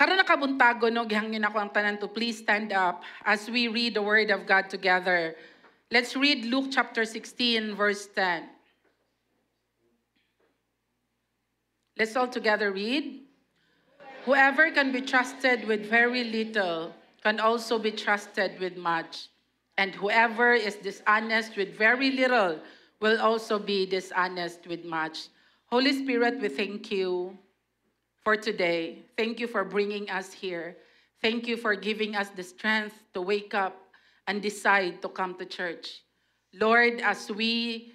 Karon nakabuntago no gihangin ako ang tanan to please stand up as we read the word of God together. Let's read Luke chapter 16 verse 10. Let's all together read. Whoever can be trusted with very little can also be trusted with much. And whoever is dishonest with very little will also be dishonest with much. Holy Spirit, we thank you for today. Thank you for bringing us here. Thank you for giving us the strength to wake up and decide to come to church. Lord, as we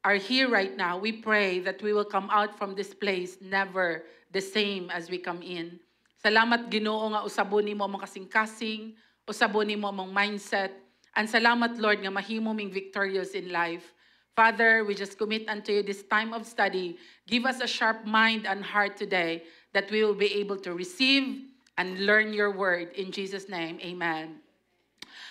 are here right now, we pray that we will come out from this place never the same as we come in. Salamat Ginoo nga usabo nimo among kasing-kasing, usabo nimo among mindset, and salamat Lord nga mahimo ming victorious in life. Father, we just commit unto you this time of study. Give us a sharp mind and heart today that we will be able to receive and learn your word. In Jesus' name, amen.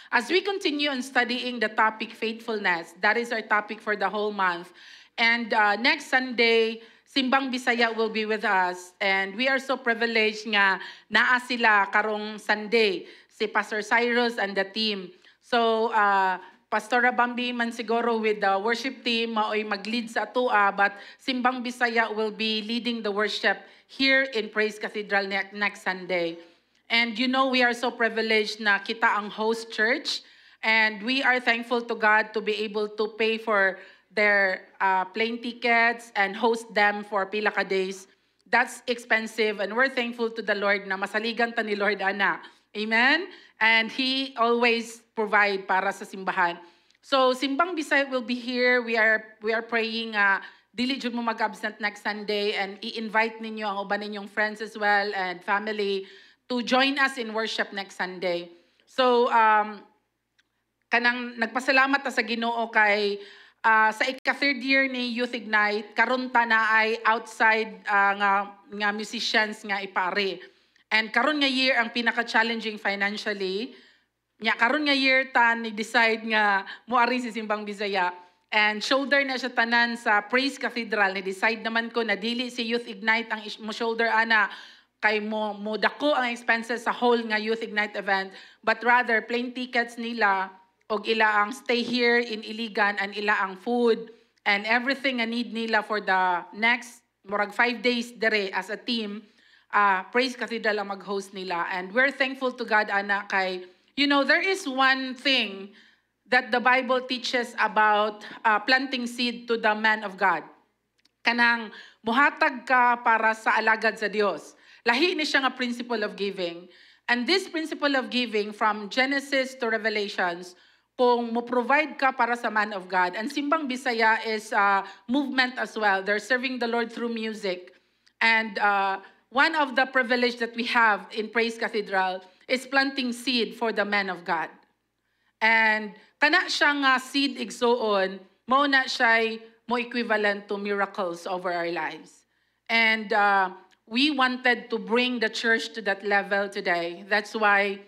As we continue on studying the topic faithfulness, that is our topic for the whole month. And next Sunday, Simbang Bisaya will be with us. And we are so privileged nga naa sila karong Sunday, si Pastor Cyrus and the team. So, Pastora Bambi man siguro with the worship team maoy mag-lead sa atua, but Simbang Bisaya will be leading the worship here in Praise Cathedral next Sunday. And you know, we are so privileged na kita ang host church, and we are thankful to God to be able to pay for their plane tickets and host them for pila ka days. That's expensive, and we're thankful to the Lord na masaligan ta ni Lord ana. Amen? And He always provide para sa simbahan. So, Simbang Bisaya will be here. We are praying, dili jud mo mag-absent next Sunday, and i-invite ninyo ang uban ninyong friends as well and family to join us in worship next Sunday. So, kanang nagpasalamat ta sa Ginoo kay sa ika-third year ni Youth Ignite, karon ta na ay outside nga musicians nga ipare. And karon nga year ang pinaka-challenging financially. Nya karon nga year ta ni decide nga moari si Simbang Bisaya. And shoulder na siya tanan sa Praise Cathedral. Ni decide naman ko na dili si Youth Ignite ang mo shoulder ana kay mo dako ang expenses sa whole nga Youth Ignite event, but rather plane tickets nila og ila ang stay here in Iligan and ila ang food and everything nga need nila for the next murag 5 days dere as a team. Praise Cathedral ang mag-host nila. And we're thankful to God, ana, kay, you know, there is one thing that the Bible teaches about planting seed to the man of God. Kanang muhatag ka para sa alagad sa Dios. Lahi ni siya nga principle of giving. And this principle of giving from Genesis to Revelations, kung mo-provide ka para sa man of God, and Simbang Bisaya is a movement as well. They're serving the Lord through music. And one of the privilege that we have in Praise Cathedral is planting seed for the man of God. And kana siya nga seed igsoon, mao na siya mo equivalent to miracles over our lives. And we wanted to bring the church to that level today. That's why,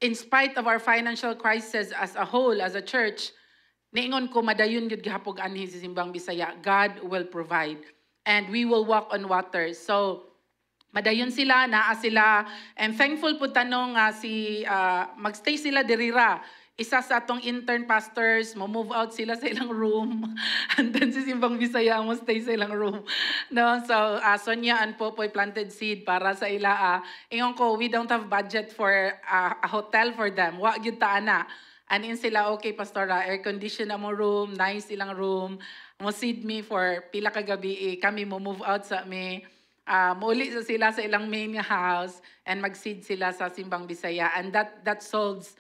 in spite of our financial crisis as a whole, as a church, niingon ko madayon gyud gihapog anhi si Simbang Bisaya. God will provide. And we will walk on water. So, madayon sila, naa sila, and thankful po tanong magstay sila dirira. Isa sa atong intern pastors, move out sila sa ilang room, and then si Simbang Bisaya mo stay sa ilang room. No? So, Sonia and Popoy planted seed para sa ila. Ingon ko, we don't have budget for a hotel for them. Wa gyud ta ana. Anin sila, okay, Pastora, air condition na mo room, nice ilang room. Mo seed me for pila ka gabi, kami mo move out sa me. Muli sila sa ilang main house and mag-seed sila sa Simbang Bisaya, and that solves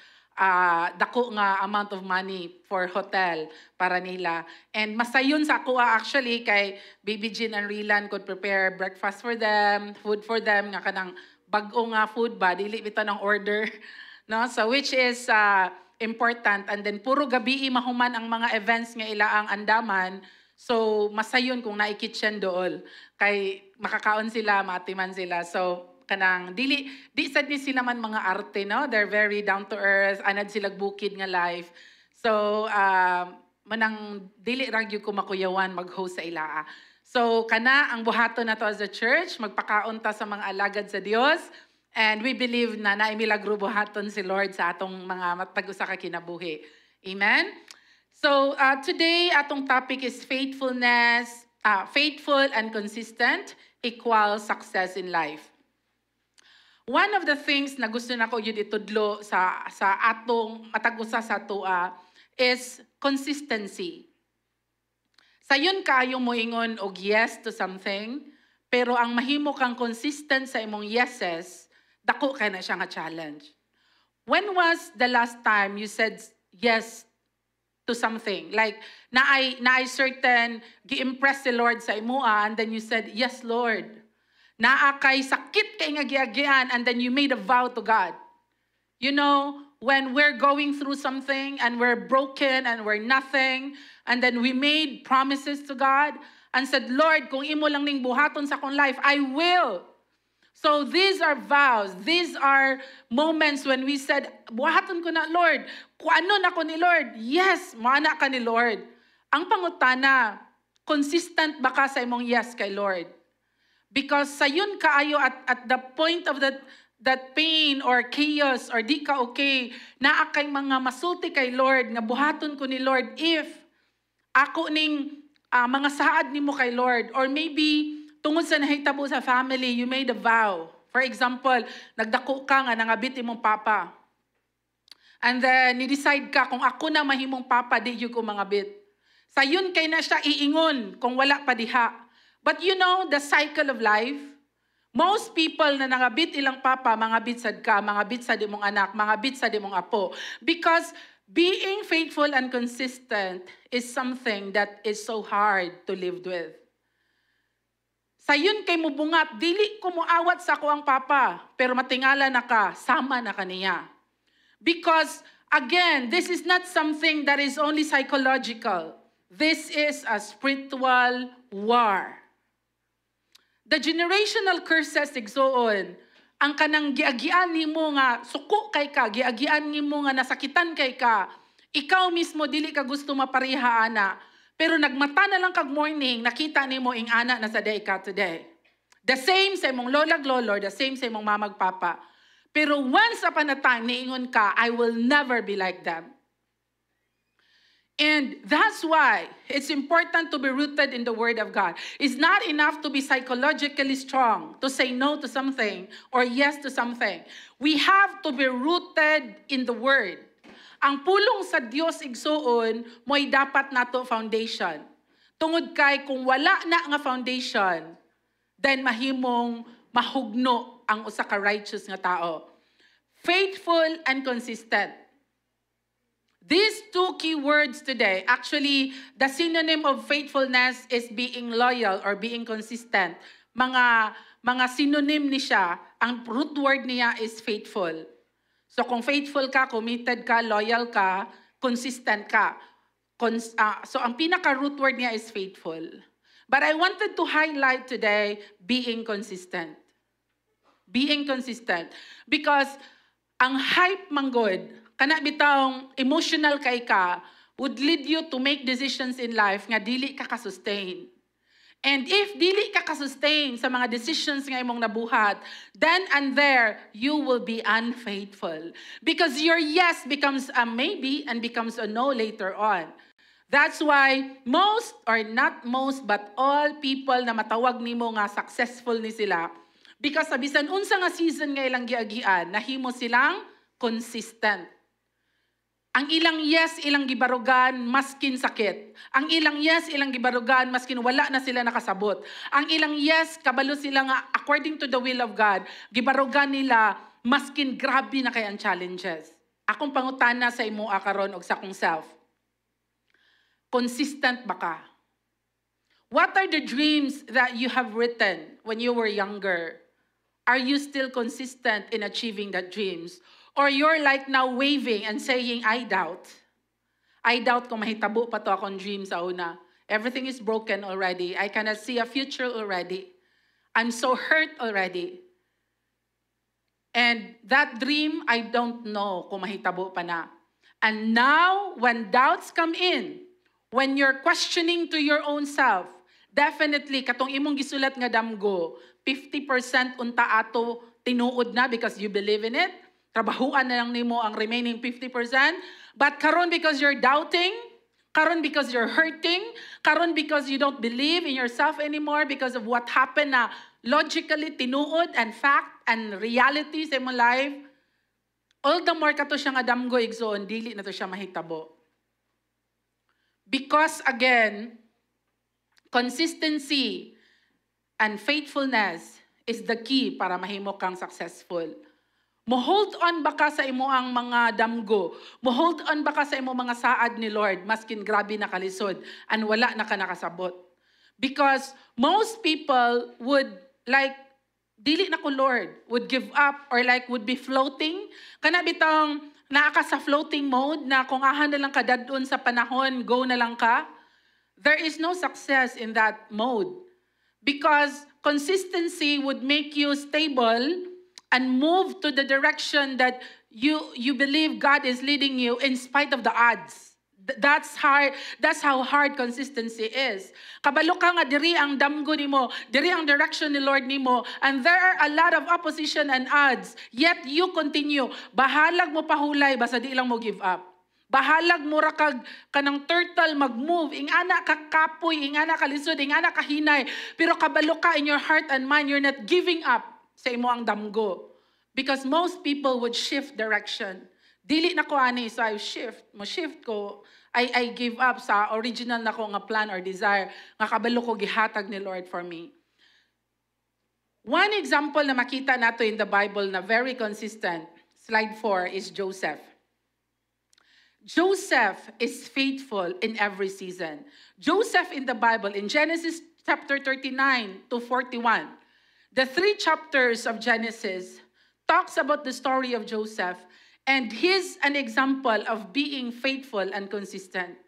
dako nga amount of money for hotel para nila. And masayon sa ako actually kay Baby Jean and Rilan could prepare breakfast for them, food for them, nga kanang bag-o nga food ba, dili bitaw ng order. No? So which is important. And then puro gabi mahuman ang mga events nga ila ang andaman. So, masayon kung naikitchen dool. Kay makakaon sila, maatiman sila. So, kanang, di sad ni sila man mga arte, no? They're very down to earth, anad sila bukid nga life. So, manang dili ragyo ko makuyawan mag-host sa ilaa. So, kana ang buhaton na to as a church, magpakaon ta sa mga alagad sa Dios, And we believe na naimilagro buhaton si Lord sa atong mga matag-usa ka kinabuhi. Amen? So today, atong topic is faithfulness, faithful and consistent equals success in life. One of the things na gusto nako yun itudlo sa atong matag-usa sa tua is consistency. Sayon kayo mo ingon og yes to something, pero ang mahimo kang consistent sa imong yeses, dako kay na siya nga challenge. When was the last time you said yes to something? Like, na I certain, gi-impress si Lord sa imua, and then you said, yes, Lord. Naa kay sakit kay nga giagian, and then you made a vow to God. You know, when we're going through something, and we're broken, and we're nothing, and then we made promises to God, and said, Lord, kung imo lang ning buhaton sa akong life, I will. So these are vows. These are moments when we said, buhaton ko na, Lord. Kung ano na ko ni Lord? Yes, maana ka ni Lord. Ang pangutana, consistent ba ka sa imong yes kay Lord? Because sayon kaayo at the point of that pain or chaos or di ka okay, naa kay mga masulti kay Lord, nga buhaton ko ni Lord if ako ning mga saad nimo kay Lord, or maybe tungod sa nahitabo sa family, you made a vow. For example, nagdako ka nga nangabit imong papa. And then, ni-decide ka, kung ako na mahimong papa, di yung ko mangabit. Sayon kay na siya iingon kung wala pa diha. But you know, the cycle of life, most people na nangabit ilang papa, mangabit sad ka, mangabit sad imong anak, mangabit sad imong apo. Because being faithful and consistent is something that is so hard to live with. Sayon kay mo bungat, dili ko moawat sa ako ang papa, pero matingala na ka, sama na kaniya. Because, again, this is not something that is only psychological. This is a spiritual war. The generational curses igsoon, ang kanang giagian nimo nga, suko kay ka, giagian nimo nga nasakitan kay ka, ikaw mismo dili ka gusto mapariha ana, pero nagmata na lang kag morning, nakita nimo ing ana na sa day ka today. The same sa imong lolag lolo, the same sa imong mamag papa. Pero once upon a time, niingon ka, I will never be like them. And that's why it's important to be rooted in the Word of God. It's not enough to be psychologically strong, to say no to something or yes to something. We have to be rooted in the Word. Ang pulong sa Dios igsuon, mo'y dapat nato foundation. Tungod kay kung wala na nga foundation, then mahimong mahugno ang usa ka righteous nga tao. Faithful and consistent. These two key words today, actually, the synonym of faithfulness is being loyal or being consistent. Mga synonym ni siya, ang root word niya is faithful. So kung faithful ka, committed ka, loyal ka, consistent ka. So ang pinaka-root word niya is faithful. But I wanted to highlight today being consistent. Being consistent. Because ang hype manggod, kana bitawng emotional kay ka, would lead you to make decisions in life nga dili ka ka-sustain. And if dili ka ka-sustain sa mga decisions nga imong nabuhat, then and there, you will be unfaithful. Because your yes becomes a maybe and becomes a no later on. That's why most, or not most, but all people na matawag nimo nga successful ni sila, because sa bisan unsa nga season nga ilang giagian, nahimo silang consistent. Ang ilang yes, ilang gibarugan, maskin sakit. Ang ilang yes, ilang gibarugan, maskin wala na sila nakasabot. Ang ilang yes, kabalo sila nga, according to the will of God, gibarugan nila, maskin grabe na kay ang challenges. Akong pangutana sa imo akaron og sa akong self. Consistent ba ka? What are the dreams that you have written when you were younger? Are you still consistent in achieving that dreams? Or you're like now waving and saying, I doubt. I doubt kung mahitabo pa to akong dream sa una. Everything is broken already. I cannot see a future already. I'm so hurt already. And that dream, I don't know kung mahitabo pa na. And now, when doubts come in, when you're questioning to your own self, definitely, katong imong gisulat nga damgo, 50% unta ato tinuod na because you believe in it. Trabahuan na lang nimo ang remaining 50%. But karon because you're doubting, karon because you're hurting, karon because you don't believe in yourself anymore because of what happened na logically tinuod and fact and reality sa imong life, all the more kato siya nga damgo igsoon, dili na to siya mahitabo. Because again, consistency and faithfulness is the key para mahimo kang successful. Mo-hold on ba ka sa imo ang mga damgo? Mo-hold on ba ka sa imo mga saad ni Lord, maskin grabe na kalisod, and wala na ka nakasabot? Because most people would like, dili na ko Lord, would give up or like would be floating. Kana bitang naaka sa floating mode na kung ahan na lang ka dadun sa panahon, go na lang ka. There is no success in that mode. Because consistency would make you stable and move to the direction that you believe God is leading you in spite of the odds. That's hard. That's how hard consistency is. Kabalo ka nga diri ang damgo nimo, diri ang direction ni Lord nimo, and there are a lot of opposition and odds. Yet you continue. Bahalag mo pahulay basta di lang mo give up. Bahalag mo ra kag kanang turtle mag-move, ingana ka kapoy, ingana ka lisod, ingana ka hinay, pero kabalo ka in your heart and mind, you're not giving up sa imo ang damgo. Because most people would shift direction. Dili na ko ani, so I shift ko, I give up sa original na ko nga plan or desire, nga kabalo ko gihatag ni Lord for me. One example na makita nato in the Bible na very consistent, slide 4, is Joseph. Joseph is faithful in every season. Joseph in the Bible, in Genesis chapter 39 to 41, the 3 chapters of Genesis talks about the story of Joseph, and he's an example of being faithful and consistent.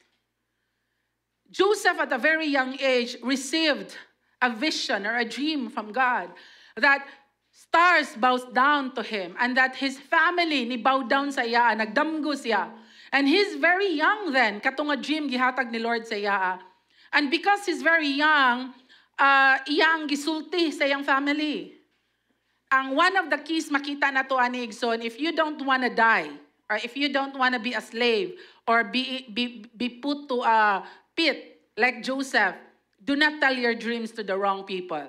Joseph at a very young age received a vision or a dream from God that stars bows down to him and that his family ni bow down sa iya, nagdamgo siya. And he's very young then, katong nga dream gihatag ni Lord sa iya. And because he's very young, iyang gisulti sa iyang family. Ang one of the keys makita na to ani Igsoon, if you don't want to die, or if you don't want to be a slave, or be put to a pit like Joseph, do not tell your dreams to the wrong people.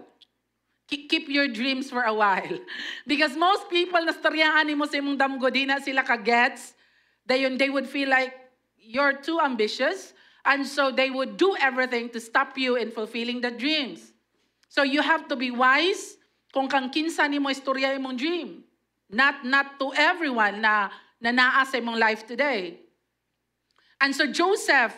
Keep your dreams for a while. Because most people na storyaan mo sa imong damgo, di na sila ka-gets. They would feel like you're too ambitious, and so they would do everything to stop you in fulfilling the dreams. So you have to be wise kung kang kinsa nimo istorya imong dream. Not to everyone na naa sa imong life today. And so Joseph,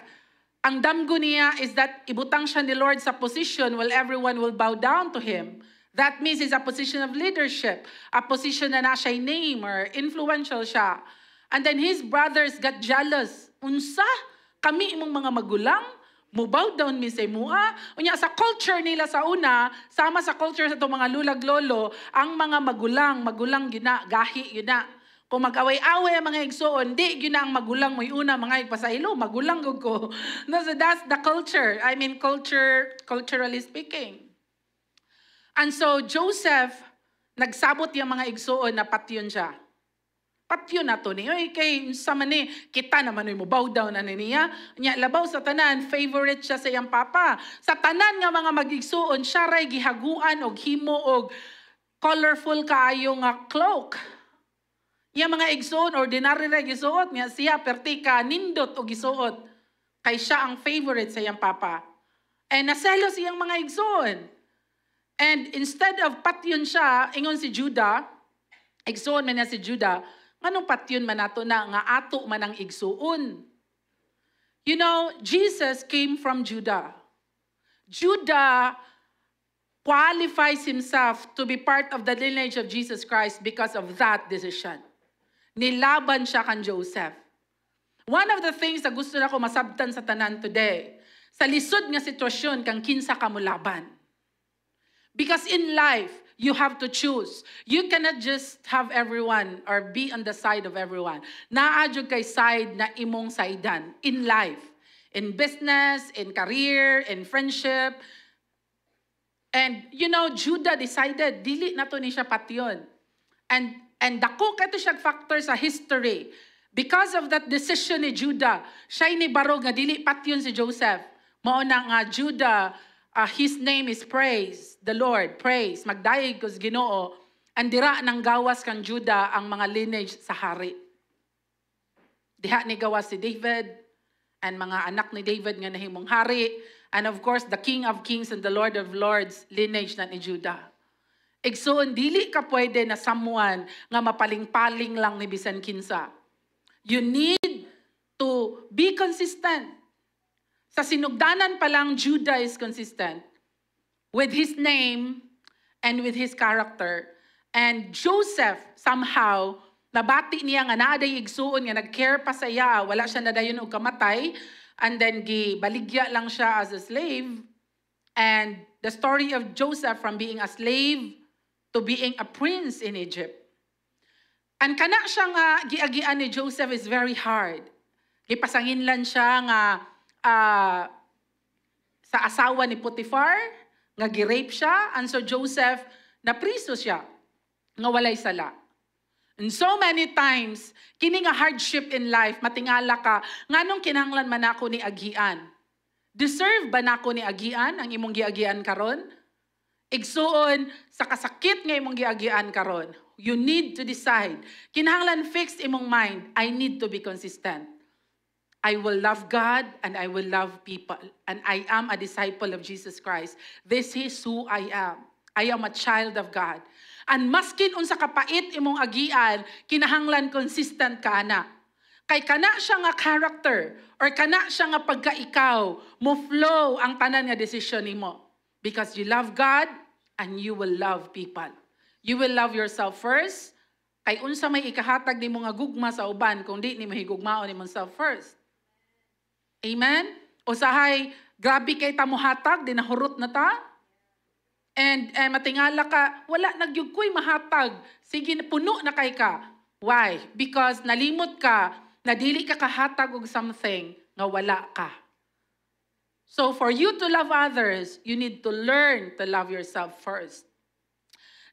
ang damgo niya is that ibutang siya ni Lord sa position where everyone will bow down to him. That means it's a position of leadership, a position na siya name or influential siya. And then his brothers got jealous. Unsa? Kami imong mga magulang, mubow down mi sa mua. Unya sa culture nila sa una, sama sa culture sa itong mga lulag-lolo, ang mga magulang gina, gahi yun na. Kung mag-away-away ang mga igsoon, di yun na ang magulang mo una, mga igpasahilo, magulang ko. No, so that's the culture. I mean, culturally speaking. And so Joseph, nagsabot yung mga igsoon na patyon siya. Patyon na to ni. Oy, kay sa mani, kita naman mo bow down na niya. Nya labaw sa tanan, favorite siya sa iyang papa. Sa tanan nga mga mag-igsoon, siya ray gihaguan og himo og colorful kaayo nga cloak. Yang mga igsoon, ordinary ray gisuot niya siya pertika nindot og gisuot. Kay siya ang favorite sa iyang papa. And naselos iyang mga igsoon. And instead of patyon siya, ingon si Judah, igsoon man na si Judah, anong patyon man nato na nga ato man ang igsuon? You know, Jesus came from Judah. Judah qualifies himself to be part of the lineage of Jesus Christ because of that decision. Nilaban siya kan Joseph. One of the things na gusto na ko masabtan sa tanan today, sa lisod nga sitwasyon kang kinsa ka mo laban. Because in life, you have to choose. You cannot just have everyone or be on the side of everyone. Naadyo kay side na imong saidan in life, in business, in career, in friendship. And you know, Judah decided, dili na to ni siya patyon. And dako kato siya factor sa history. Because of that decision ni Judah, siya ni barog nga dili patyon si Joseph. Mao na nga Judah, his name is praise, the Lord, praise. Magdayeg ko sa Ginoo, andira nang gawas kang Judah ang mga lineage sa hari. Diha ni gawas si David, and mga anak ni David nga nahimong hari, and of course, the King of Kings and the Lord of Lords, lineage na ni Judah. Igsoon, dili ka pwede na someone nga mapaling-paling lang ni bisan kinsa. You need to be consistent. Sa sinugdanan pa lang, Judah is consistent with his name and with his character. And Joseph, somehow, nabati niya nga naaday igsuon nga nag-care pa sa iya, wala siya nadayon og kamatay, and then gibaligya lang siya as a slave. And the story of Joseph from being a slave to being a prince in Egypt. And kana siya nga giagian ni Joseph is very hard. Gipasanginlan siya nga sa asawa ni Potiphar, nga gi-rape siya, and so Joseph napriso siya nga walay sala. And so many times, kini nga hardship in life, matingala ka, nganong kinahanglan man ako ni agian? Deserve ba nako ni agian ang imong giagian karon? Igsuon sa kasakit nga imong giagian karon, you need to decide. Kinahanglan fixed imong mind, I need to be consistent. I will love God and I will love people. And I am a disciple of Jesus Christ. This is who I am. I am a child of God. And maskin unsa kapait imong agian, kinahanglan consistent ka na. Kay kana siya nga character or kana siya nga pagkaikaw, mo flow ang tanan nga decision nimo. Because you love God and you will love people. You will love yourself first. Kay unsa may ikahatag nimo nga gugma sa uban kung di nimo higugmaon nimong self first. Amen? Usahay, grabe kay ta mo hatag, dinahurot na ta. And matingala ka, wala nagyugkoy mahatag. Sige, puno na kay ka. Why? Because nalimot ka, na dili ka kahatag og something nga wala ka. So for you to love others, you need to learn to love yourself first.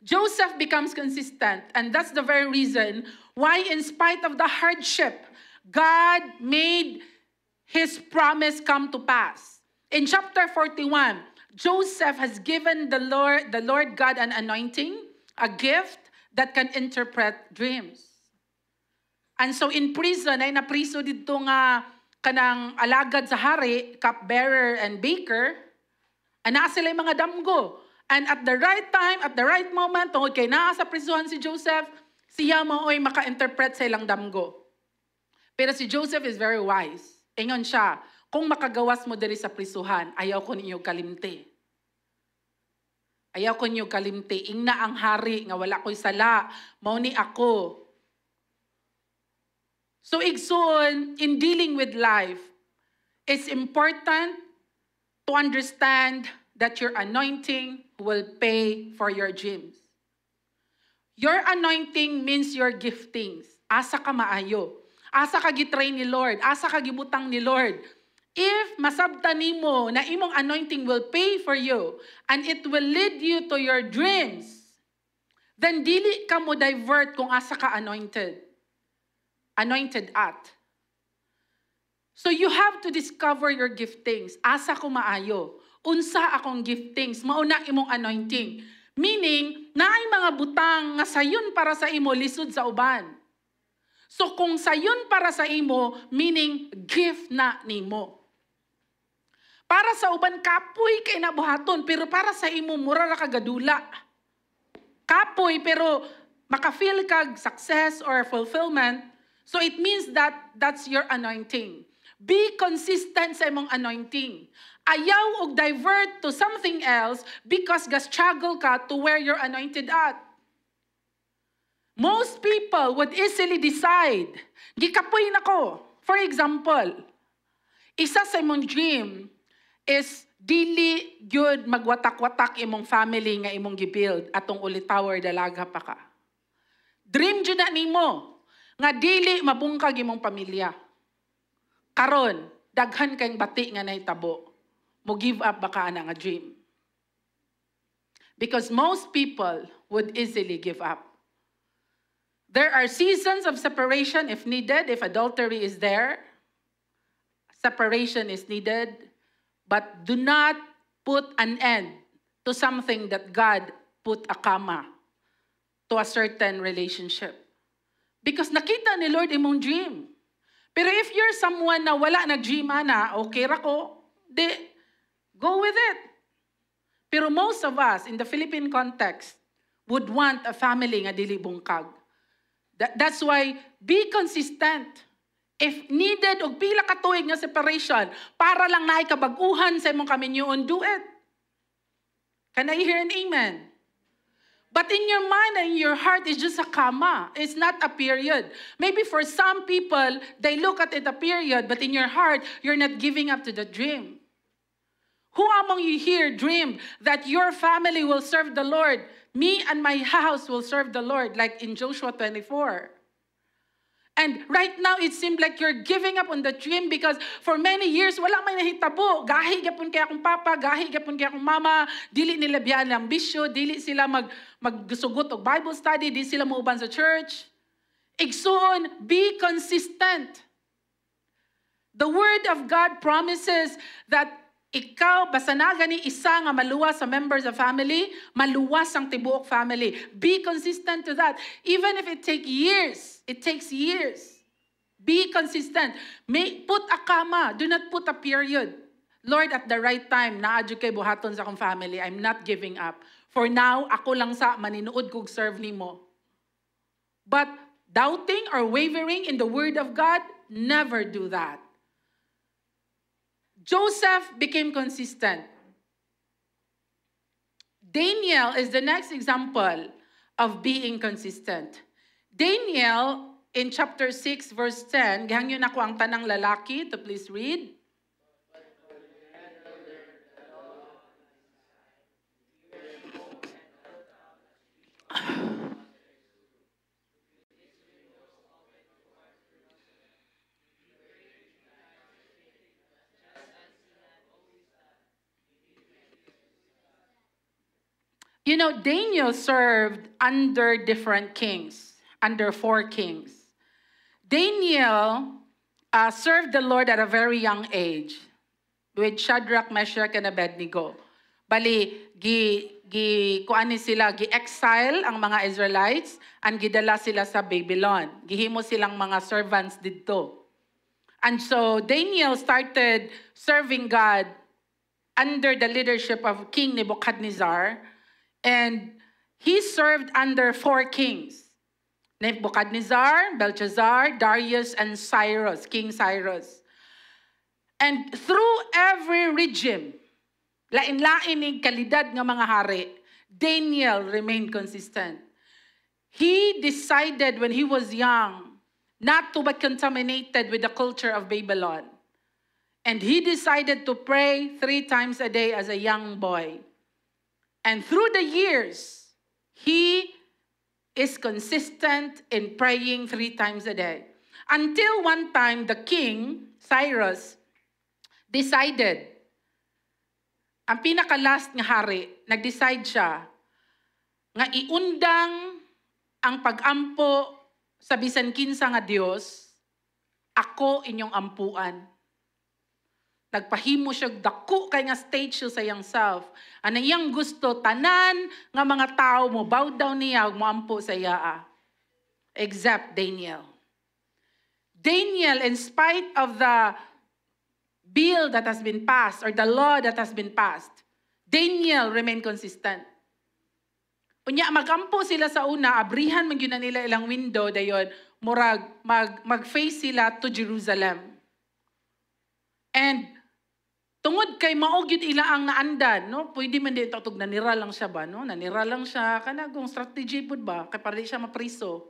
Joseph becomes consistent, and that's the very reason why, in spite of the hardship, God made his promise come to pass. In chapter 41, Joseph has given the Lord God an anointing, a gift that can interpret dreams. And so in prison, ay napriso dito nga kanang alagad sa hari, cupbearer and baker, ana sila yung mga damgo. And at the right time, at the right moment, tungod kay naa sa prisuhan si Joseph, siya maoy maka-interpret sa ilang damgo. Pero si Joseph is very wise. Ingon siya, kung makagawas mo diri sa prisuhan, ayaw ko ninyo kalimti. Ayaw ko ninyo kalimti. Ingna ang hari nga wala ko'y sala. Mao ni ako. So igsoon, in dealing with life, it's important to understand that your anointing will pay for your dreams. Your anointing means your giftings. Asa ka maayo. Asa ka gitrain ni Lord. Asa ka gibutang ni Lord. If masabtan nimo na imong anointing will pay for you and it will lead you to your dreams, then dili ka mo divert kung asa ka anointed. Anointed at. So you have to discover your giftings. Asa ko maayo. Unsa akong giftings. Mauna imong anointing. Meaning, naay mga butang nga sayon para sa imo, lisod sa uban. So kung sayon para sa imo, meaning gift na nimo. Para sa uban, kapoy kay nabuhaton, pero para sa imo, mura ra kagadula. Kapoy, pero makafeel kag success or fulfillment. So it means that that's your anointing. Be consistent sa imong anointing. Ayaw og divert to something else because ga-struggle ka to where you're anointed at. Most people would easily decide, gikapoy na ko. For example, isa sa imong dream is dili good magwatak-watak imong family nga imong gibuild atong uli tower dalaga pa ka. Dream jud na nimo nga dili mabungkag imong pamilya. Karon, daghan kayong bati nga nahitabo. Mo give up baka ana nga dream. Because most people would easily give up. There are seasons of separation if needed, if adultery is there. Separation is needed. But do not put an end to something that God put a comma to a certain relationship. Because nakita ni Lord imong dream. Pero if you're someone na wala nag-dream ana, okay ra ko, di, go with it. Pero most of us in the Philippine context would want a family nga dili bungkag. That's why be consistent. If needed og pila ka tuig nga separation para lang naay kabag-uhan sa imong kaminyoon, do it. Can I hear an amen? But in your mind and in your heart, it's just a comma. It's not a period. Maybe for some people, they look at it a period, but in your heart, you're not giving up to the dream. Who among you here dream that your family will serve the Lord? Me and my house will serve the Lord, like in Joshua 24. And right now, it seems like you're giving up on the dream because for many years, wala may nahitabo. Gahi gapon kaya akong papa, gahi gapon kaya akong mama, dili nila biyan ang bisyo, dili sila magsugot og Bible study, dili sila muuban sa church. Igsoon, be consistent. The Word of God promises that ikaw, basta na gani isa nga maluwas sa members of family, maluwas ang tibuok family. Be consistent to that. Even if it takes years. Be consistent. Put a comma. Do not put a period. Lord, at the right time, naadyo kay buhaton sa akong family. I'm not giving up. For now, ako lang sa maninuod kog serve nimo. But doubting or wavering in the Word of God, never do that. Joseph became consistent. Daniel is the next example of being consistent. Daniel, in chapter 6, verse 10, gihangyo na ko ang tanang lalaki to please read. You know, Daniel served under different kings, under 4 kings. Daniel served the Lord at a very young age with Shadrach, Meshach, and Abednego. Bali, kuani sila, gi-exile ang mga Israelites and gidala sila sa Babylon. Gihimo silang mga servants dito. And so Daniel started serving God under the leadership of King Nebuchadnezzar. And he served under 4 kings. Nebuchadnezzar, Belshazzar, Darius, and Cyrus, King Cyrus. And through every regime, lain-lain ni kalidad ng mga hari, Daniel remained consistent. He decided when he was young not to be contaminated with the culture of Babylon. And he decided to pray 3 times a day as a young boy. And through the years, he is consistent in praying 3 times a day. Until one time, the king, Cyrus, decided, ang pinaka-last nga hari, nag-decide siya, nga iundang ang pag-ampo sa bisan kinsa nga Dios, ako inyong ampuan. Nagpahimo siya, dako kay nga stage siya sa iyang self. Ano iyang gusto, tanan nga mga tao mo, bow down niya, mo ampo sa iya. Except Daniel. Daniel, in spite of the bill that has been passed, or the law that has been passed, Daniel remained consistent. Unya, magampo sila sa una, abrihan man yun na nila ilang window, dayon, murag, mag-face sila to Jerusalem. And tungod kay maog yun ila ang naandan, no? Pwede man dito tug nanira lang siya ba, no? Nanira lang siya kanagong strategy pud ba kay para di siya mapriso.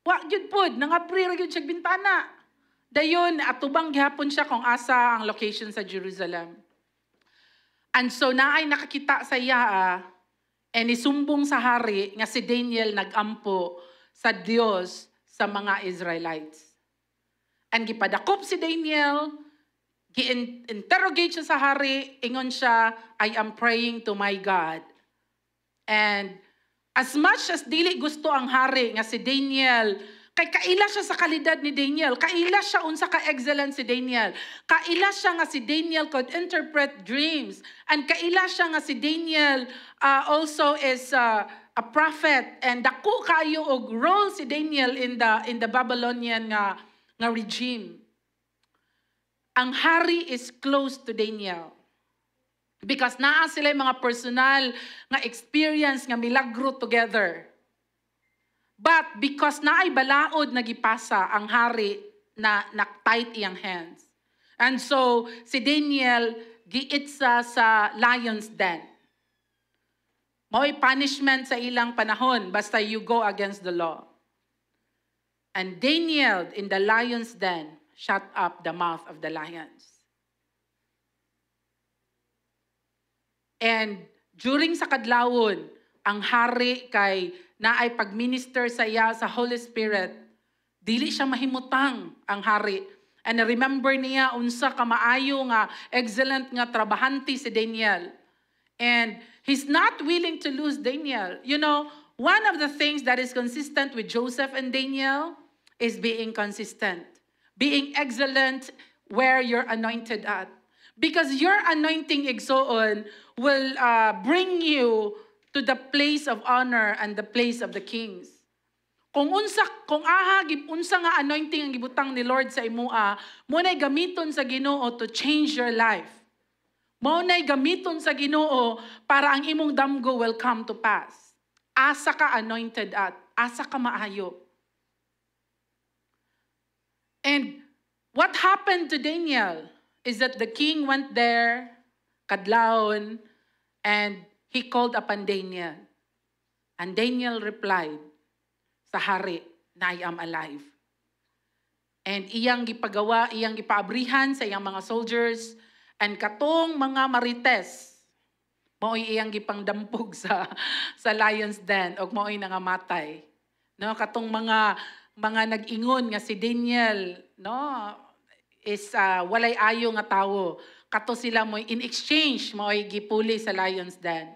Wa gyud pud nangapri ra gyud siya bintana. Dayon atubang gihapon siya kung asa ang location sa Jerusalem. And so naay nakakita sa iya and isumbong sa hari nga si Daniel nagampo sa Dios sa mga Israelites. And gipadakop si Daniel, gi-interrogate siya sa hari, ingon siya, I am praying to my God. And As much as dili gusto ang hari nga si Daniel, kay kaila siya sa kalidad ni Daniel, kaila siya unsa ka excellent si Daniel, kaila siya nga si Daniel could interpret dreams, and kaila siya nga si Daniel also is a prophet, and dako kayo og role si Daniel in the Babylonian nga regime. Ang hari is close to Daniel. Because naa sila mga personal nga experience nga milagro together. But because naay balaod nagipasa ang hari na tight iyang hands. And so si Daniel giitsa sa lion's den. Mao'y punishment sa ilang panahon basta you go against the law. And Daniel in the lion's den shut up the mouth of the lions. And during sa kadlawon, ang hari kay naay pagminister sa iya sa Holy Spirit, dili siya mahimutang ang hari. And remember niya unsa ka maayo nga excellent nga trabahante si Daniel. And he's not willing to lose Daniel. You know, one of the things that is consistent with Joseph and Daniel is being consistent. Being excellent where you're anointed at. Because your anointing, igsoon, will bring you to the place of honor and the place of the kings. Kung unsa nga anointing ang gibutang ni Lord sa imua, mo nay gamiton sa Ginoo to change your life. Mo nay gamiton sa Ginoo para ang imong damgo will come to pass. Asa ka anointed at, asa ka maayo. And what happened to Daniel is that the king went there, kadlawon, and he called upon Daniel. And Daniel replied sa hari na I am alive. And iyang gipagawa, iyang gipaabrihan sa iyang mga soldiers, and katong mga marites, mao'y iyang gipangdampog sa lion's den, o mao'y nangamatay. No, katong mga nag-ingon nga si Daniel, no, is walay ayo nga tawo. Kato sila mo in exchange mo ay gipuli sa lion's den.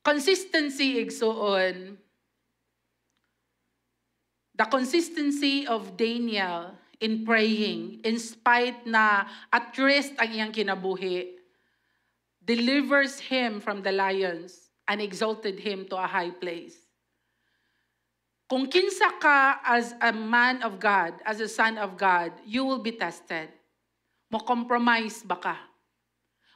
Consistency igsuon. The consistency of Daniel in praying in spite na at risk ang iyang kinabuhi delivers him from the lions and exalted him to a high place. Kung kinsa ka as a man of God, as a son of God, you will be tested. Mo compromise ba ka?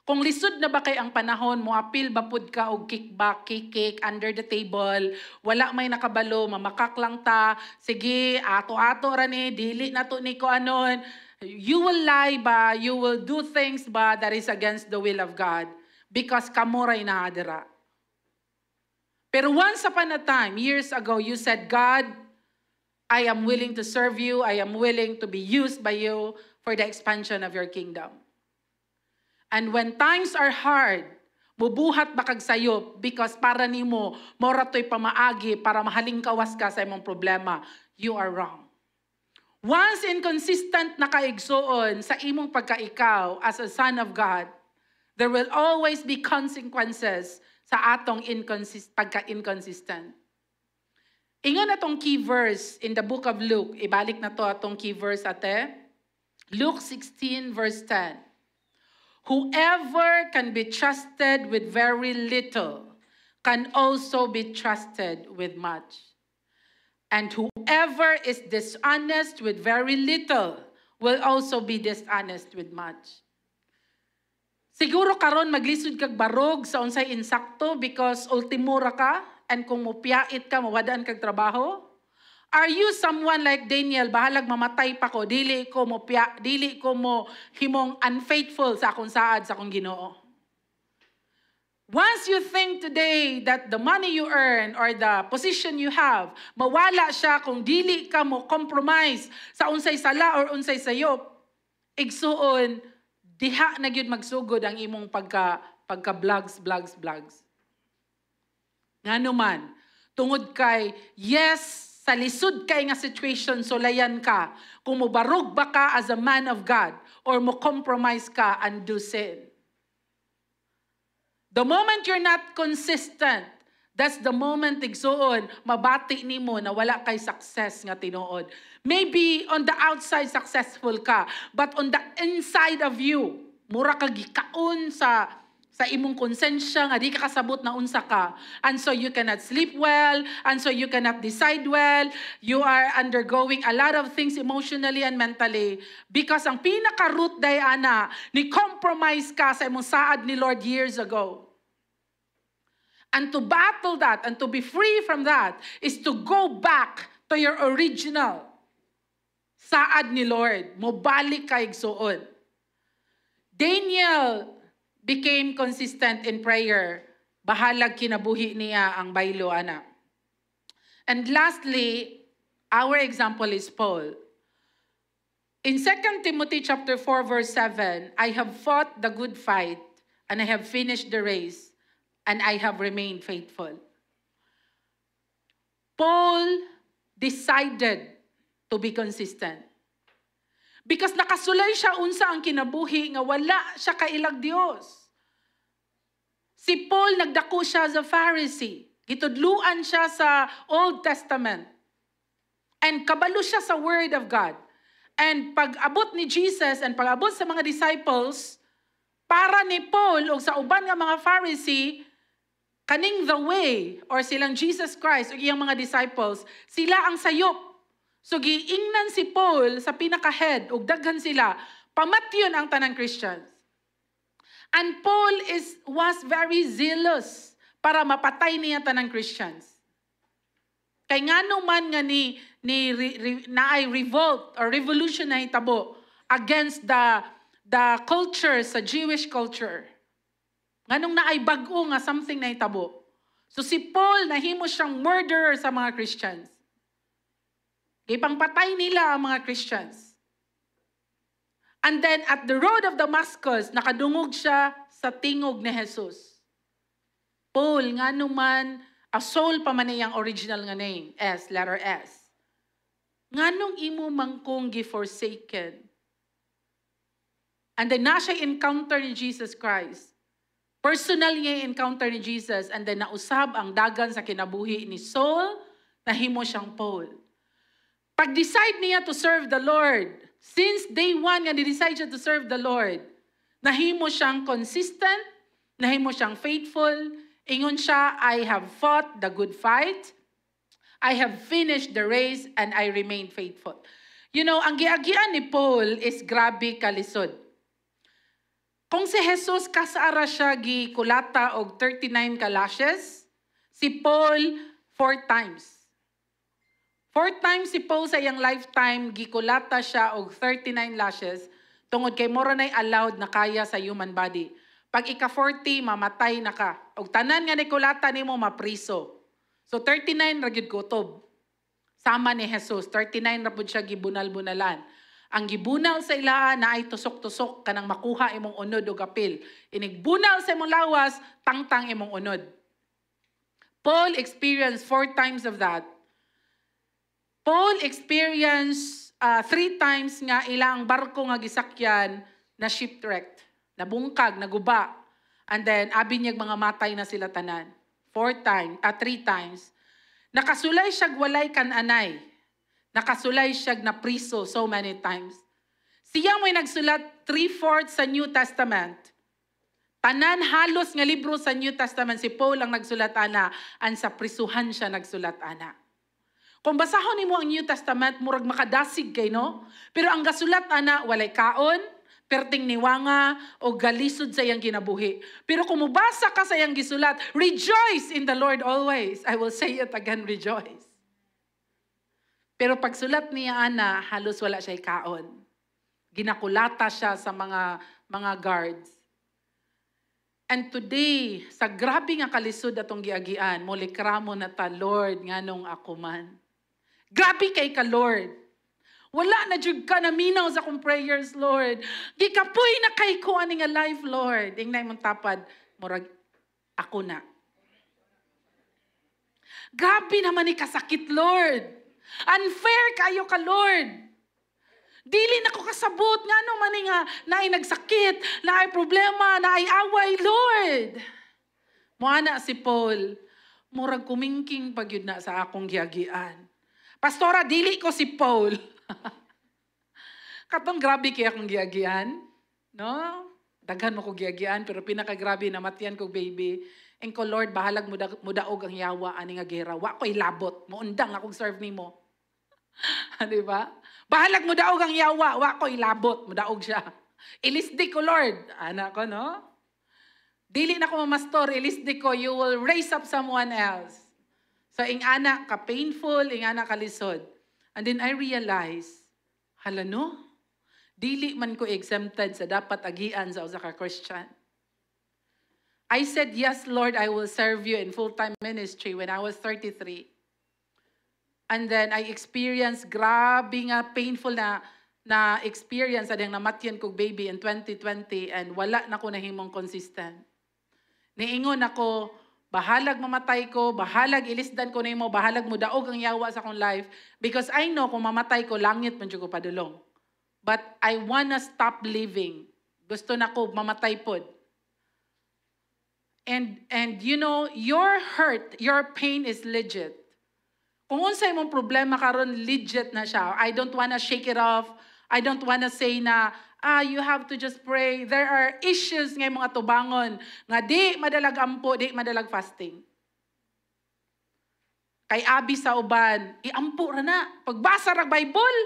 Kung lisod na ba kay ang panahon, mo apil bapud ka og kickback, kick under the table, wala may nakabalo, mamakak lang ta, sige, ato-ato ra ni, dili na to ni ko anon. You will lie ba, you will do things ba that is against the will of God because kamoray na adira. Pero once upon a time, years ago, you said, God, I am willing to serve you. I am willing to be used by you for the expansion of your kingdom. And when times are hard, bubuhat ba kag sayop because para nimo, mora to'y pamaagi para mahaling kawas ka sa imong problema. You are wrong. Once inconsistent na kaigsoon sa imong pagkaikaw as a son of God, there will always be consequences sa atong pagka-inconsistent. Ingon atong key verse in the book of Luke. Ibalik na to atong key verse ate. Luke 16 verse 10. Whoever can be trusted with very little can also be trusted with much. And whoever is dishonest with very little will also be dishonest with much. Siguro karon maglisod kag barog sa unsay insakto because ultimura ka and kung mupiyait ka, mawadaan kag trabaho? Are you someone like Daniel, bahalag mamatay pa ko, dili ko mo himong unfaithful sa akong saad sa akong Ginoo? Once you think today that the money you earn or the position you have, mawala siya kung dili ka mo compromise sa unsay sala or unsay sayop, igsuon, diha na gyud magsugod ang imong pagka-vlogs. Ngano man, tungod kay, yes, sa lisod kay nga situation, sulayan ka. Kung mubarog ba ka as a man of God or mo compromise ka and do sin. The moment you're not consistent, That's the moment igsuon mabati nimo na wala kay success nga tinuod. Maybe on the outside successful ka, but on the inside of you, mura ka gikaon sa imong konsensya nga di ka kasabot na unsa ka. And so you cannot sleep well, and so you cannot decide well. You are undergoing a lot of things emotionally and mentally because ang pinaka-root day ana ni compromise ka sa imong saad ni Lord years ago. And to battle that and to be free from that is to go back to your original saad ni Lord. Mobalik ka igsuon. Daniel became consistent in prayer. Bahalag kinabuhi niya ang baylo, ana. And lastly, our example is Paul. In 2 Timothy chapter 4 verse 7, I have fought the good fight and I have finished the race and I have remained faithful. Paul decided to be consistent. Because nakasulay siya unsa ang kinabuhi nga wala siya kailag Dios. Si Paul nagdako siya as a Pharisee. Gitudluan siya sa Old Testament. And kabalo siya sa Word of God. And pag-abot ni Jesus and pag-abot sa mga disciples, para ni Paul o sa uban nga mga Pharisee, kaning the way or silang Jesus Christ o iyang mga disciples, sila ang sayop. So giingnan si Paul sa pinaka-head ug daghan sila, pamatyon ang tanang Christians. And Paul was very zealous para mapatay niya tanang Christians. Kay ngano man nga naay revolt or revolution na hitabo against the culture sa Jewish culture. Nganong naay bag-o nga something na hitabo. So si Paul nahimo siyang murderer sa mga Christians. Ipangpatay nila ang mga Christians. And then at the road of Damascus, nakadungog siya sa tingog ni Jesus. Paul, ngano man, Saul pa man iyang original nga name, letter S. Nganong imo mangkong gi-forsaken? And then na siya encounter ni Jesus Christ. Personal niya encounter ni Jesus and then nausab ang dagan sa kinabuhi ni Saul, nahimo siyang Paul. Pag-decide niya to serve the Lord, since day one nga ni-decide siya to serve the Lord, nahimo siyang consistent, nahimo siyang faithful, ingon siya, I have fought the good fight, I have finished the race, and I remain faithful. You know, ang giagian ni Paul is grabe kalisod. Kung si Jesus kasara siya gikulata og 39 ka lashes, si Paul 4 times. 4 times si Paul sa iyang lifetime gikulata siya og 39 lashes tungod kay mora nay allowed na kaya sa human body. Pag ika-40 mamatay na ka. Og tanan nga ni kulata nimo mapriso. So 39 ra gyud kutob. Sama ni Jesus, 39 ra pud siya gibunal-bunalan. Ang gibunal sa ilaan na ay tusok-tusok kanang makuha imong unod o gapil. Inigbunal sa imong lawas, tangtang imong unod. Paul experienced 4 times of that. Paul experienced 3 times nga ilang barko nga gisakyan na shipwrecked, nabungkag, naguba. And then, abinyag mga matay na sila tanan. 3 times. Nakasulay siya walay kananay. Nakasulay siya na priso so many times. Siya mo'y nagsulat 3/4 sa New Testament. Tanan halos nga libro sa New Testament, si Paul ang nagsulat ana, and sa prisuhan siya nagsulat ana. Kung basahon nimo ang New Testament, murag makadasig kay no? Pero ang gasulat ana, walay kaon, perting niwanga, o galisod sa iyang kinabuhi. Pero kung mubasa ka sa iyang gisulat, rejoice in the Lord always. I will say it again, rejoice. Pero pagsulat niya ana, halos wala siya kaon. Ginakulata siya sa mga guards. And today, sa grabe nga kalisod atong giagian, mulikramo na ta, Lord, nganong ako man. Grabe kay ka, Lord. Wala na jud ka na minaw sa akong prayers, Lord. Gikapoy na kay ko aning nga life, Lord. Ingnay mong tapad, murag ako na. Grabe naman ni kasakit, Lord. Unfair kayo ka, Lord. Dili na ko kasabot nga no man nga naay nagsakit, naay problema, naay away, Lord. Moana si Paul. murag kumingking pag yun na sa akong giagian. Pastora, dili ko si Paul. Katong grabe kaya akong giagian. No? Daghan mo ko giagian, pero pinakagrabe na matiyan ko, baby. And ko, Lord, bahalag mudaog ang yawa, ani nga gera. Wa ko'y labot. Muundang akong serve ni mo. Di ba? Bahalag mudaog ang yawa, wa ko'y labot. Mudaog siya. Ilisdi ko, Lord. Anak ko, no? Dili na ko mamastor, ilisdi ko, you will raise up someone else. So, ing anak ka painful, ing anak ka lisod. And then I realize, hala no, dili man ko exempted sa dapat agian sa usa ka Christian. I said, yes, Lord, I will serve you in full-time ministry when I was 33. And then I experienced grabe nga painful na experience adang namatyan kog baby in 2020 and wala na ko nahimong consistent. Niingon ako, bahalag mamatay ko, bahalag ilisdan ko nimo, bahalag mo daog ang yawa sa akong life because I know kung mamatay ko langit man jud ko padulong. But I wanna stop living. Gusto na ko mamatay pod. And you know, your hurt, your pain is legit. Kung unsay mong problema karon, legit na siya. I don't wanna shake it off. I don't wanna say na you have to just pray. There are issues ngay mga tubangon nga di madalag ampo, di madalag fasting. Kay abi sa uban, iampo ra na. Pagbasa ra Bible,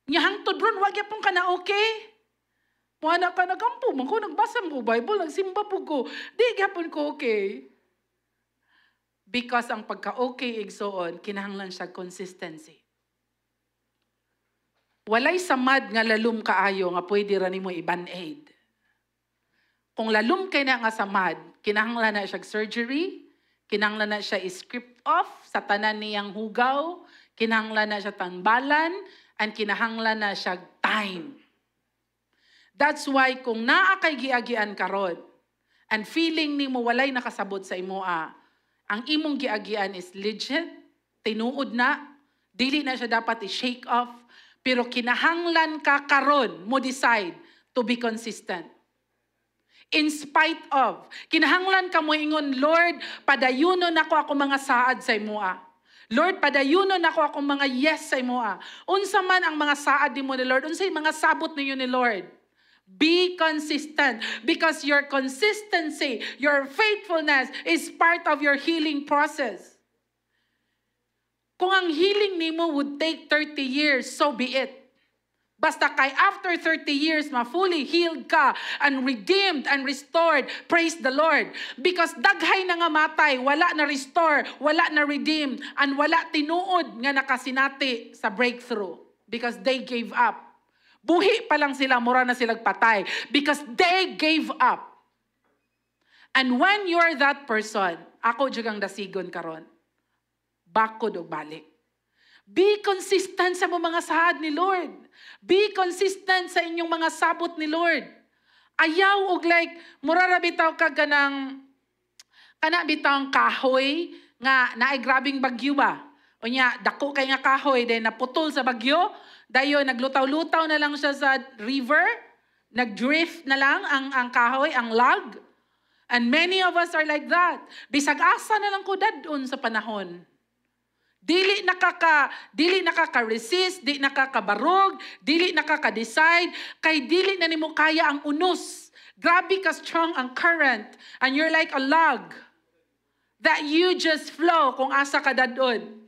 nya hangtod ron wa gyapon ka na okay. Muana ka nagampo man ko, nagbasa mo Bible, nagsimba po ko. Di gyapon ko okay. Because ang pagka-okay igsoon, kinahanglan siya consistency. Walay samad nga lalum kaayo nga pwede ra nimo i-band-aid. Kung lalum kay na nga samad, kinahanglan na siya surgery, kinahanglan na siya i-script off sa tanan niyang hugaw, kinahanglan na siya tambalan, and kinahanglan na siya time. That's why kung naa kay giagian karon, and feeling nimo walay nakasabot sa imoa, ang imong giagian is legit, tinuod na, dili na siya dapat i-shake off, pero kinahanglan ka karon mo decide to be consistent. In spite of, kinahanglan ka mo ingon, Lord, padayunon ako mga saad sa imoa. Lord, padayunon ako mga yes sa imoa. Unsa man ang mga saad ni mo ni Lord, unsay mga sabot ninyo ni Lord. Be consistent because your consistency, your faithfulness is part of your healing process. Kung ang healing nimo would take 30 years, so be it. Basta kay after 30 years, fully healed ka and redeemed and restored, praise the Lord. Because daghay na nga matay, wala na restore, wala na redeem, and wala tinuod nga nakasinati sa breakthrough. Because they gave up. Buhi pa lang sila, mura na silang patay. Because they gave up. And when you're that person, ako jugang dasigon karon. Bakod o balik. Be consistent sa mga saad ni Lord. Be consistent sa inyong mga sabot ni Lord. Ayaw og like, murara bitaw ka ganang, kana bitaw kahoy, nga naay grabing bagyo ba? O niya, dako kay nga kahoy, dahil naputol sa bagyo, dayon naglutaw-lutaw na lang siya sa river, nagdrift na lang ang kahoy, ang log. And many of us are like that. Bisag asa na lang ko dadon sa panahon. Dili nakaka-resist, dili nakakabarog, dili nakaka-decide, kay dili na nimo kaya ang unos. Grabe ka strong ang current, and you're like a log that you just flow kung asa ka dadon.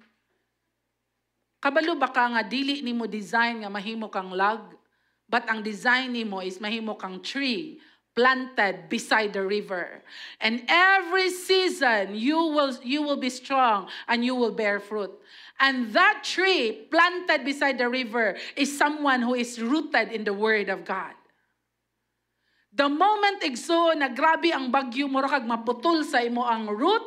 Kabalo ba ka nga dili nimo design nga mahimo kang log, but ang design nimo is mahimo kang tree planted beside the river. And every season, you will be strong and you will bear fruit. And that tree planted beside the river is someone who is rooted in the Word of God. The moment igso na grabe ang bagyo, mura kag maputol sa imo ang root,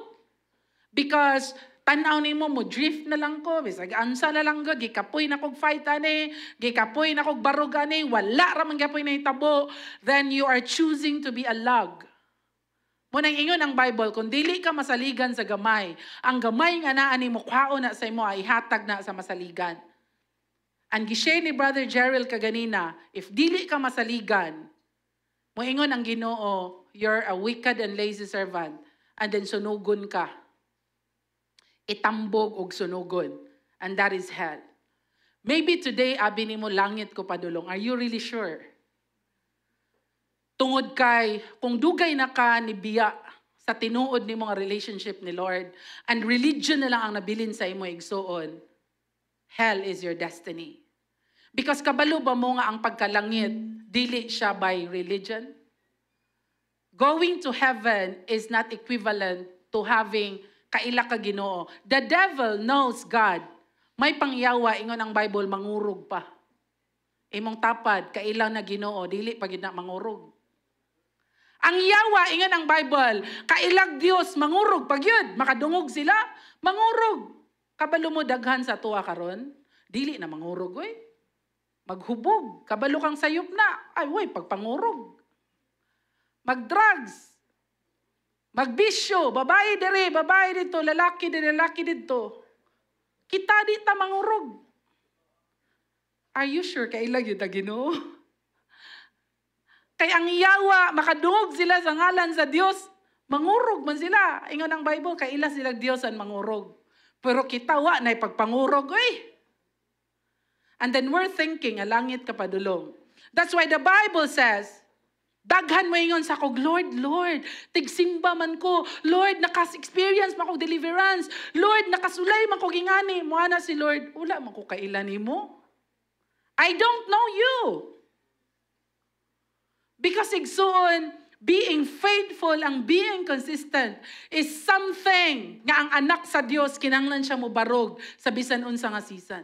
because tanaw nimo mo drift na lang ko, bisag ansa na lang ko, gikapoy na kog fight ani, gikapoy na kog barog ani, wala ra man gapoy na hitabo, then you are choosing to be a log. Munang ingon ang Bible, kung dili ka masaligan sa gamay, ang gamay nga naa nimo kwao na sa imo ay hatag na sa masaligan. Ang gishare ni Brother Gerald kaganina, if dili ka masaligan, mo ingon ang Ginoo, you're a wicked and lazy servant, and then sunugon ka. itambog og sunugon. And that is hell. Maybe today, abi nimo langit ko padulong. Are you really sure? Tungod kay, kung dugay na ka ni biya sa tinuod ni mga relationship ni Lord, and religion na lang ang nabilin sa imo igsuon, hell is your destiny. Because kabalo ba mo nga ang pagkalangit, dili siya by religion? Going to heaven is not equivalent to having kaila ka Ginoo. The devil knows God. May pangyawa, ingon ang Bible, mangurog pa. Imong tapad, kaila na Ginoo, dili pa gid na mangurog. Ang yawa, ingon ang Bible, kailag Dios, mangurog pag yun, makadungog sila, mangurog. Kabalo mo daghan sa tuwa karon, dili na mangurog, oy. Maghubog, kabalo kang sayop na, ay, oy, pagpangurog. Mag-drugs, magbisyo, babae dire, babae dito, lalaki dire, lalaki dito. Kita di ta mangurog. Are you sure kailag yun ta Ginoo? Kay ang yawa, makadungog sila sa ngalan sa Dios, mangurog man sila. Ingon ang Bible, kaila sila Diyosan mangurog. Pero kita wa na pagpangurog, eh. And then we're thinking, alangit ka padulong. That's why the Bible says, daghan mo ingon sa kog, Lord, Lord, tigsimba man ko. Lord, nakas-experience man kog deliverance. Lord, nakasulay man kog ingani. Moana si Lord, wala man ko kailan nimo. I don't know you. Because igsuon, being faithful and being consistent is something nga ang anak sa Dios kinahanglan siya mobarog sa bisan unsa nga season.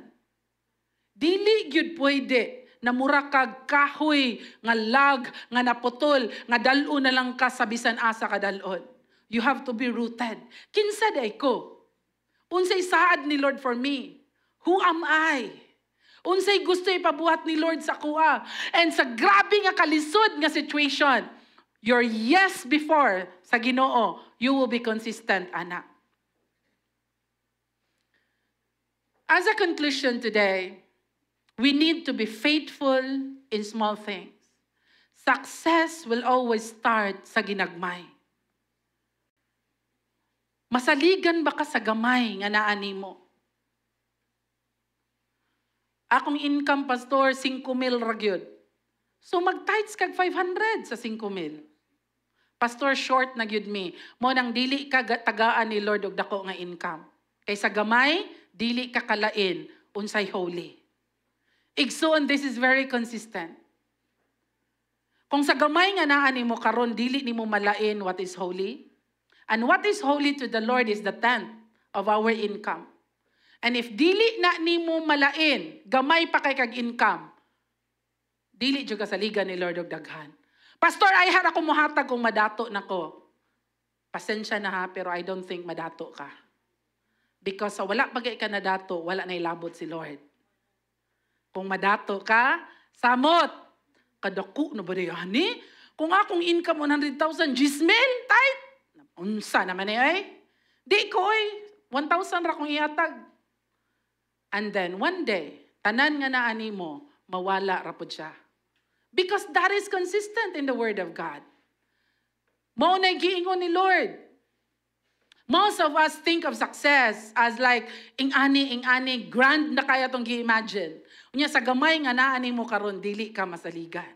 Dili gyud pwede na mura kag kahoy nga lag nga naputol nga dal-o na lang ka sa bisan asa ka dal-on. You have to be rooted. Kinsa day ko? Unsay saad ni Lord for me? Who am I? Unsay gusto ipabuhat ni Lord sa kuha. And sa grabe nga kalisod nga situation, your yes before sa Ginoo, you will be consistent, anak. As a conclusion today, we need to be faithful in small things. Success will always start sa ginagmay. Masaligan ba ka sa gamay nga naa nimo? Akong income, pastor, 5,000 ragyod. So mag-tithes kag 500 sa 5,000. Pastor, short na gyud me. Mo nang dili ka tagaan ni Lord og dako nga income. Kay sa gamay, dili ka kalain unsay holy. Igsoon, this is very consistent. Kung sa gamay nga naa nimo karon dili nimo malain what is holy. And what is holy to the Lord is the 10th of our income. And if dili na nimo malain, gamay pa kay kag income, dili jud ka sa liga ni Lord og daghan. Pastor, ay hara ko mohatag kung madato nako. Pasensya na ha, pero I don't think madato ka. Because sa wala pagay ka na dato, wala na ilabot si Lord. Kung madato ka, samot. Kadako no ba ni? Kung akong income 100,000, gismel, tight. Unsa naman ay? Di ko 1,000 ra kong ihatag. And then one day, tanan nga naa nimo, mawala ra pud siya. Because that is consistent in the Word of God. Mao na giingon ni Lord. Most of us think of success as like ing-ani, grand na kaya tong gi-imagine. Unya sa gamay nga naa nimo karon dili ka masaligan.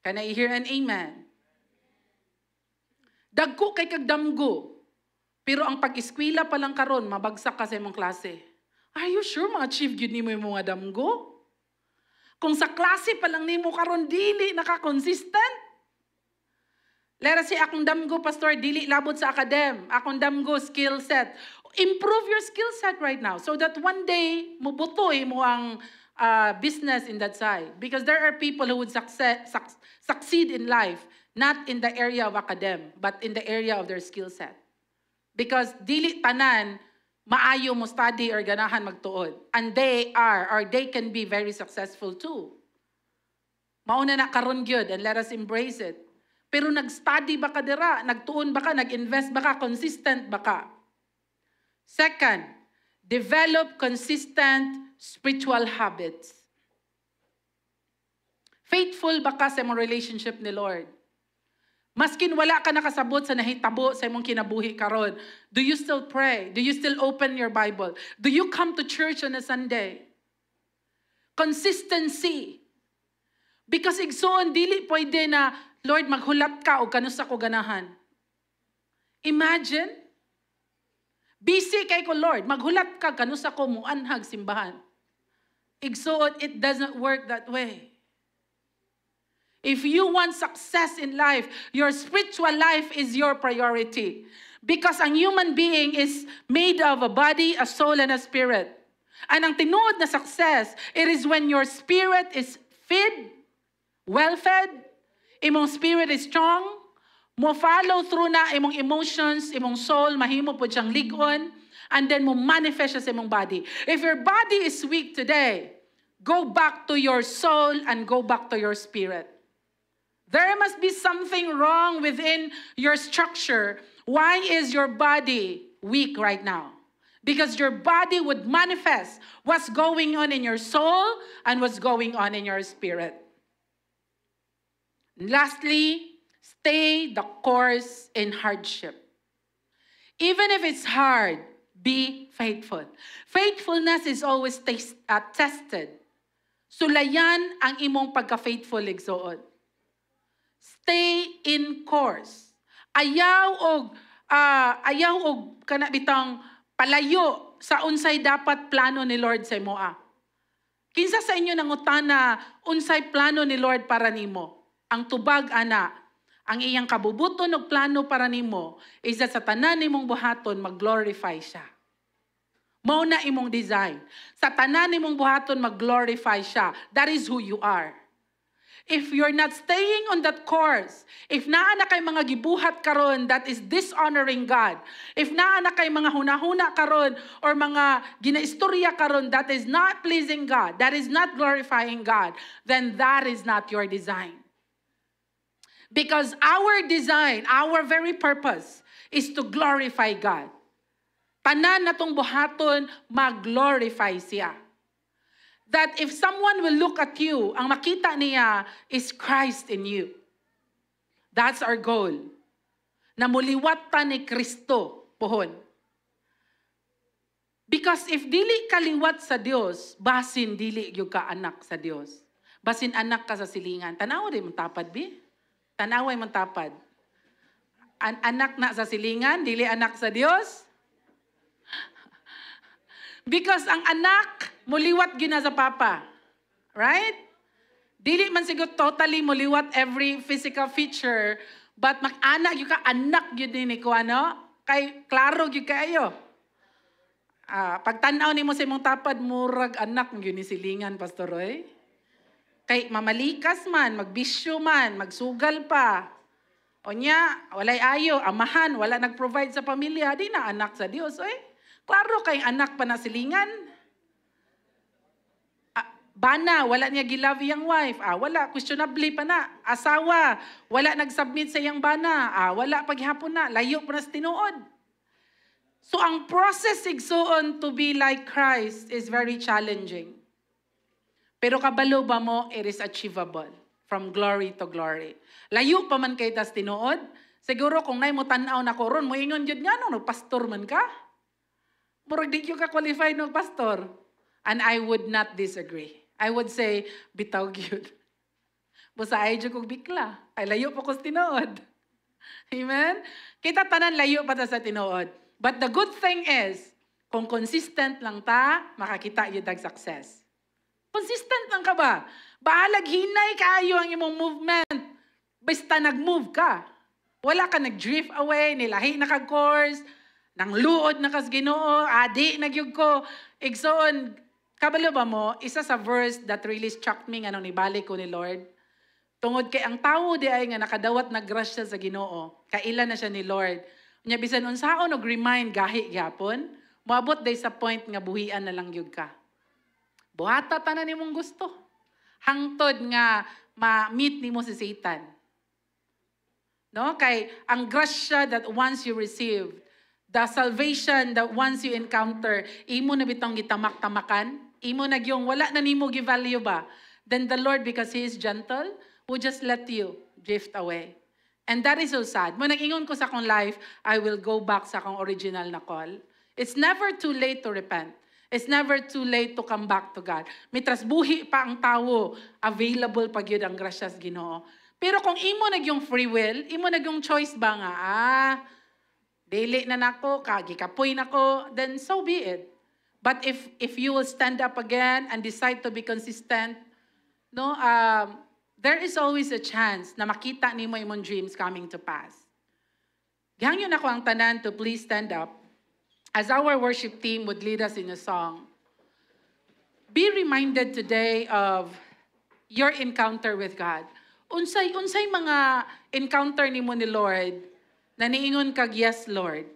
Can I hear an amen? Dagko kay kag damgo. Pero ang pag-eskwela pa lang karon, mabagsak ka sa imong klase. Are you sure ma-achieve yun nimo yung mga damgo? Kung sa klase pa lang nimo karon dili naka-consistent. Let us say, akong damgo, pastor, dili labot sa academ. Akong damgo, skill set. Improve your skill set right now so that one day, mubutoy mo ang business in that side. Because there are people who would succeed in life, not in the area of academ, but in the area of their skill set. Because dili tanan, maayo mo study or ganahan magtuod. And they are, or they can be very successful too. Mauna na karon gyud and let us embrace it. Pero nag-study ba ka dira? Nagtuon ba ka? Nag-invest ba ka? Consistent ba ka? Second, develop consistent spiritual habits. Faithful ba ka sa mga relationship ni Lord? Maskin wala ka nakasabot sa nahitabo sa imong kinabuhi karon, do you still pray? Do you still open your Bible? Do you come to church on a Sunday? Consistency. Because igsoon, dili pwede na, Lord, maghulat ka o kanus ako ganahan. Imagine, busy kay ko, Lord, maghulat ka, kanus ako muanhag simbahan. Igsoon, it doesn't work that way. If you want success in life, your spiritual life is your priority. Because ang human being is made of a body, a soul, and a spirit. And ang tinuod na success, it is when your spirit is fed, well-fed, imong spirit is strong, mo follow through na imong emotions, imong soul, mahimo po siyang ligon, and then mo manifest siya sa imong body. If your body is weak today, go back to your soul and go back to your spirit. There must be something wrong within your structure. Why is your body weak right now? Because your body would manifest what's going on in your soul and what's going on in your spirit. Lastly, stay the course in hardship. Even if it's hard, be faithful. Faithfulness is always tested. Sulayan ang imong pagka-faithful, igsoon. Stay in course. Ayaw og kana bitang palayo sa unsay dapat plano ni Lord sa imoa. Kinsa sa inyo nangutana unsay plano ni Lord para nimo? Ang tubag ana, ang iyang kabubuton og plano para nimo is that sa tanan nimong buhaton mag-glorify siya. Mao na imong design. Sa tanan nimong buhaton mag-glorify siya. That is who you are. If you're not staying on that course, if naa na kay mga gibuhat karon that is dishonoring God, if naa na kay mga hunahuna karon or mga ginaistorya karon that is not pleasing God, that is not glorifying God, then that is not your design. Because our design, our very purpose is to glorify God. Tanan natong buhaton mag-glorify siya. That if someone will look at you, ang makita niya is Christ in you. That's our goal. Na muliwat ta ni Kristo pohon. Because if dili kaliwat sa Dios, basin dili gyud ka anak sa Dios. Basin anak ka sa silingan. Tanaw rin matapad bi. Tanaway matapad. Anak na sa silingan, dili anak sa Dios. Because ang anak, muliwat gyud na sa papa. Right? Dili man siguro totally muliwat every physical feature, but mag-anak gyud ka, anak gyud ni ko ano? Kay klaro gyud kayo. Pag tanaw nimo sa imong tapad, murag anak gyud ni silingan, Pastor Roy. Kay mamalikas man, magbisyo man, magsugal pa. O niya, walay ayo, amahan, wala nag-provide sa pamilya, di na anak sa Dios, oy. Klaro kay anak pa na silingan. Bana, wala niya gilove iyang wife. Wala, questionably pa na. Asawa, wala nag-submit sa iyang bana. Wala paghapon na, layo pa na sa tinuod. So ang process igsoon to be like Christ is very challenging. Pero kabalo ba mo, it is achievable. From glory to glory. Layo pa man kay tas tinuod. Siguro kung nay mo tanaw na koron, mo ingon jud nga no, pastor man ka. Murag di ka qualified no pastor. And I would not disagree. I would say, bitaw gyud. Busa ay jud kog bikla. Ay layo pa ko sa tinuod. Amen? Kita tanan layo pa ta sa tinuod. But the good thing is, kung consistent lang ta, makakita yun ang success. Consistent lang ka ba? Baalag hinay kaayo ang imong movement. Basta nag-move ka. Wala ka nag-drift away, nilahi na kag-course, nang luod na kas Ginoo, adi nagyug ko. Igsoon, kabalo ba mo, isa sa verse that really struck me, nga nung nibalik ko ni Lord, tungod kay ang tao di ay nga nakadawat nagrasya sa Ginoo, kaila na siya ni Lord. Nya bisan unsaon og remind gahi gyapon, moabot day sa point nga buhian na lang gyud ka. Buhata tanan nimong gusto. Hangtod nga ma-meet nimo si Satan. No, kay ang grasya that once you received, the salvation that once you encounter, imo na bitong gitamak-tamakan, imo na gyung wala na nimo gi-value ba? Then the Lord, because He is gentle, will just let you drift away. And that is so sad. Mo nag-ingon ko sa akong life, I will go back sa akong original na call. It's never too late to repent. It's never too late to come back to God. Mitras buhi pa ang tawo, available pag yun ang grasyas Ginoo. Pero kung imo yung free will, imo yung choice ba nga, dili na nako, kapoy nako, then so be it. But if you will stand up again and decide to be consistent, no, there is always a chance na makita nimo imong dreams coming to pass. Gihangyon ako ang tanan to please stand up as our worship team would lead us in a song. Be reminded today of your encounter with God. Unsay mga encounter nimo ni Lord na niingon kag yes Lord.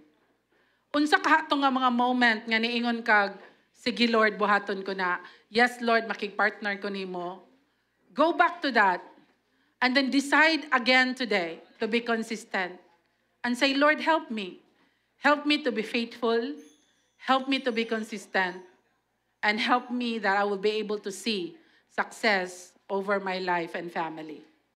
Unsa kahato nga mga moment nga niingon kag sige Lord buhaton ko na. Yes Lord makig-partner ko nimo. Go back to that and then decide again today to be consistent and say, Lord, help me. Help me to be faithful. Help me to be consistent. And help me that I will be able to see success over my life and family.